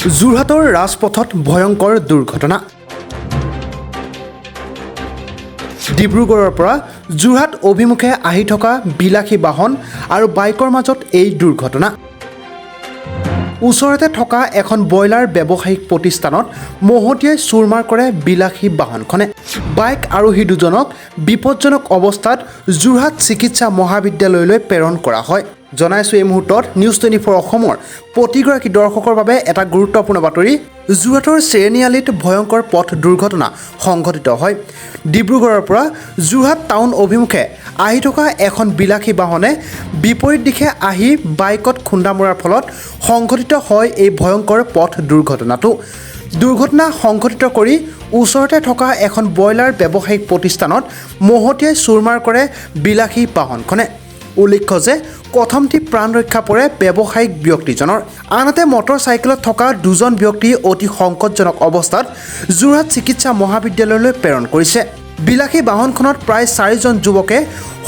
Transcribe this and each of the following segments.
যোৰহাটৰ ৰাজপথত ভয়ংকৰ দুৰ্ঘটনা। ডিব্ৰুগড়ৰ পৰা যোৰহাট অভিমুখে আহি থকা বিলাসী বাহন আৰু বাইকৰ মাজত এই দুৰ্ঘটনা। ওচৰতে থকা এখন ব্ৰইলাৰ ব্যৱসায়িক প্ৰতিষ্ঠানত মহতিয়াই চুৰমাৰ কৰে বিলাসী বাহনখনে। বাইক আৰোহী দুজনক বিপদজনক অৱস্থাত যোৰহাট চিকিৎসা মহাবিদ্যালয়লৈ প্ৰেৰণ কৰা হয়। জনাইছোঁ এই মুহূৰ্তত নিউজ 24 অসমৰ প্ৰতিগৰাকী দৰ্শকৰ বাবে এটা গুৰুত্বপূৰ্ণ বাতৰি। যোৰহাটৰ শ্ৰেণীআলিত ভয়ংকৰ পথ দুৰ্ঘটনা সংঘটিত হয়। ডিব্ৰুগড়ৰ পৰা যোৰহাট টাউন অভিমুখে আহি থকা এখন বিলাসী বাহনে বিপৰীত দিশে আহি বাইকত খুন্দা মৰাৰ ফলত সংঘটিত হয় এই ভয়ংকৰ পথ দুৰ্ঘটনাটো। দুৰ্ঘটনা সংঘটিত কৰি ওচৰতে থকা এখন ব্ৰইলাৰ ব্যৱসায়িক প্ৰতিষ্ঠানত মহতিয়াই চুৰমাৰ কৰে বিলাসী বাহনখনে। উল্লেখ্য যে কথমটি প্ৰাণ ৰক্ষা পৰে ব্যৱসায়িক ব্যক্তিজনৰ। আনহাতে মটৰ চাইকেলত থকা দুজন ব্যক্তি অতি সংকটজনক অৱস্থাত যোৰহাট চিকিৎসা মহাবিদ্যালয়লৈ প্ৰেৰণ কৰিছে। বিলাসী বাহনখনত প্ৰায় 4জন যুৱকে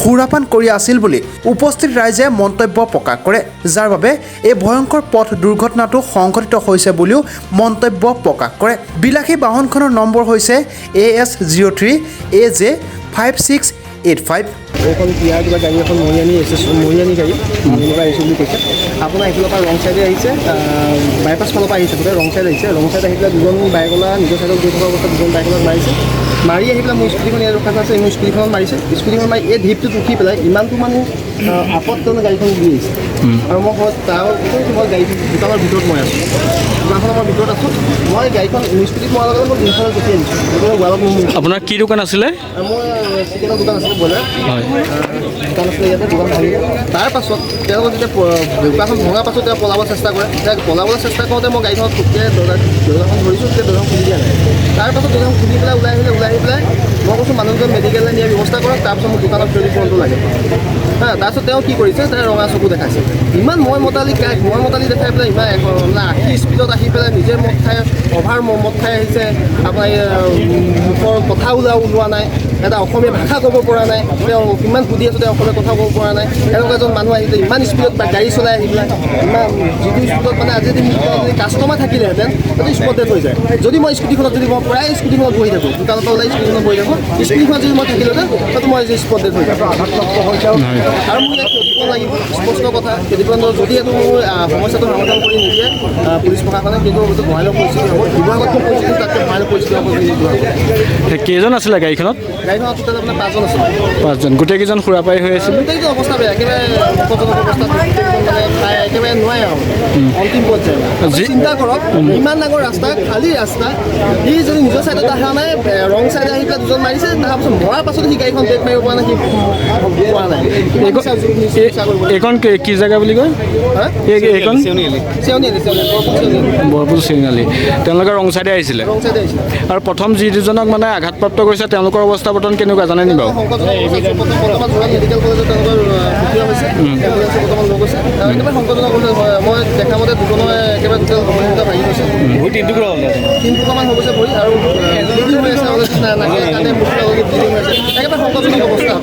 সুৰাপান কৰি আছিল বুলি উপস্থিত ৰাইজে মন্তব্য প্ৰকাশ কৰে, যাৰ বাবে এই ভয়ংকৰ পথ দুৰ্ঘটনাটো সংঘটিত হৈছে বুলিও মন্তব্য প্ৰকাশ কৰে। বিলাসী বাহনখনৰ নম্বৰ হৈছে AS03 AJ 5685। এইখন বিয়াৰ কিবা গাড়ী এখন মৰিয়ানী গাড়ী মৰিয়ানীৰ পৰা আহিছোঁ বুলি কৈছে। আপোনাৰ এইফালৰ পৰা ৰং চাইডে আহিছে, বাইপাছ ফালৰ পৰা আহিছে, গোটেই ৰং চাইড আহিছে। ৰং চাইড আহি পেলাই দুজন বাইকলা নিজৰ চাইডত গৈ থকা অৱস্থাত দুজন বাইকলত মাৰিছে। মাৰি আহি পেলাই মোৰ স্কুটিখন ইয়াত ৰখা আছে, মোৰ স্কুটিখনত মাৰিছে। স্কুটিখন মাৰি এই ঢিপটোত উঠি পেলাই ইমানটো মানুহ আপদজনক গাড়ীখন ঘূৰি আহিছে। আৰু মই মই গাড়ীখন দোকানৰ ভিতৰত মই আছোঁ, দোকানখনৰ মই ভিতৰত আছোঁ। মই গাড়ীখন স্কুটিত মৰাৰ লগে মই দুইখনত গুচি আহিছোঁ। গোৱালত আপোনাৰ কি দোকান আছিলে? মোৰ চিকেনৰ দোকান আছিলে, ব্ৰইলাৰ দোকান আছিলে ইয়াতে। দোকান ভাঙি তাৰ পাছত তেওঁলোকে যেতিয়া দোকানখন ভঙাৰ পাছত তেওঁ পলাবলৈ চেষ্টা কৰে। পলাবলৈ চেষ্টা কৰোঁতে মই গাড়ীখনত খুটিয়াই দৰ্জাখন ধৰিছোঁ, তেতিয়া দৰ্জাখন খুলি দিয়া নাই। তাৰ পাছত দৰ্জাখন খুলি পেলাই ওলাই পেলাই মই কৈছোঁ মানুহজন মেডিকেললৈ নিয়াৰ ব্যৱস্থা কৰক, তাৰপিছত মোক দোকানত টেলিফোনটো লাগে। তাৰপিছত তেওঁ কি কৰিছে, তেওঁ ৰঙা চকু দেখাইছে। ইমান মই মতালি দেখাই পেলাই ইমান 80 স্পীডত আহি পেলাই নিজে মদ খাই অভাৰ মদ খাই আহিছে। আপোনাৰ মুখৰ কথা ওলোৱা নাই, এটা অসমীয়া ভাষা ক'ব পৰা নাই। তেওঁ কিমান সুধি আছোঁ, তেওঁ অসমীয়া কথা ক'ব পৰা নাই। এনেকুৱা এজন মানুহ আহিছে ইমান স্পীডত গাড়ী চলাই আহি পেলাই ইমান যিটো স্পীডত, মানে আজি যদি কাষ্টমাৰ থাকিলেহেঁতেন সেইটো স্পট ডেট হৈ যায়। যদি মই স্কুটিখনত যদি মই প্ৰায় স্কুটিখনত বহি থাকোঁ, দোকানৰ পৰা ওলাই স্কুটিখনত বহি থাকোঁ, স্কুটিখনত যদি মই থাকিলেহেঁতেন সেইটো মই স্পট ডেট হৈ যাওঁ। আৰু মোক ইয়াত ক্ষতিপূৰণ লাগিব, স্পষ্ট কথা। ক্ষতিপূৰণ যদি এইটো মোৰ সমস্যাটো সমাধান কৰি নিদিয়ে পুলিচ প্ৰশাসনে, কিন্তু হয়তো ভয়ানক পৰিস্থিতি হ'ব। শিৱসাগৰতকৈ পৰিস্থিতি তাতকৈ ভয়ানক পৰিস্থিতি হ'ব। কেইজন আছিলে গাড়ীখনত? গাড়ীখনত টোটেল আপোনাৰ 5জন আছিলে। 5জন। গোটেইকেইজন সুৰাপাই হৈ আছিল? গোটেইকেইজন অৱস্থা বেয়া, একেবাৰে বিপদজনক অৱস্থাত, মানে প্ৰায় একেবাৰে নোৱাৰে আৰু অন্তিম পৰ্যায়। চিন্তা কৰক, ইমান ডাঙৰ ৰাস্তা, খালী ৰাস্তা, সি যদি নিজৰ ছাইডত অহা নাই, ৰং ছাইডে আহি পেলাই দুজন মাৰিছে। তাৰপাছত মৰাৰ পাছত সি গাড়ীখন ব্ৰেক মাৰিব পৰা নাই, সি পোৱা নাই। এইখন কি জেগা বুলি কয়? এইখন বৰপুল চেউনিআলি। তেওঁলোকে ৰং চাইডে আহিছিলে। আৰু প্ৰথম যি দুজনক মানে আঘাতপ্ৰাপ্ত কৰিছে তেওঁলোকৰ অৱস্থা বৰ্তমান কেনেকুৱা জানে নি বাৰু? মেডিকেল কলেজত তেওঁলোকৰ ভৰ্তি হৈছে, বৰ্তমান লৈ গৈছে। একেবাৰে সংকটজনক মই দেখা মতে দুজনৰ একেবাৰে টোটেল ভাঙি গৈছে। 3 হৈ গৈছে ভৰি, আৰু হৈ আছে একেবাৰে সংকটজনক অৱস্থা।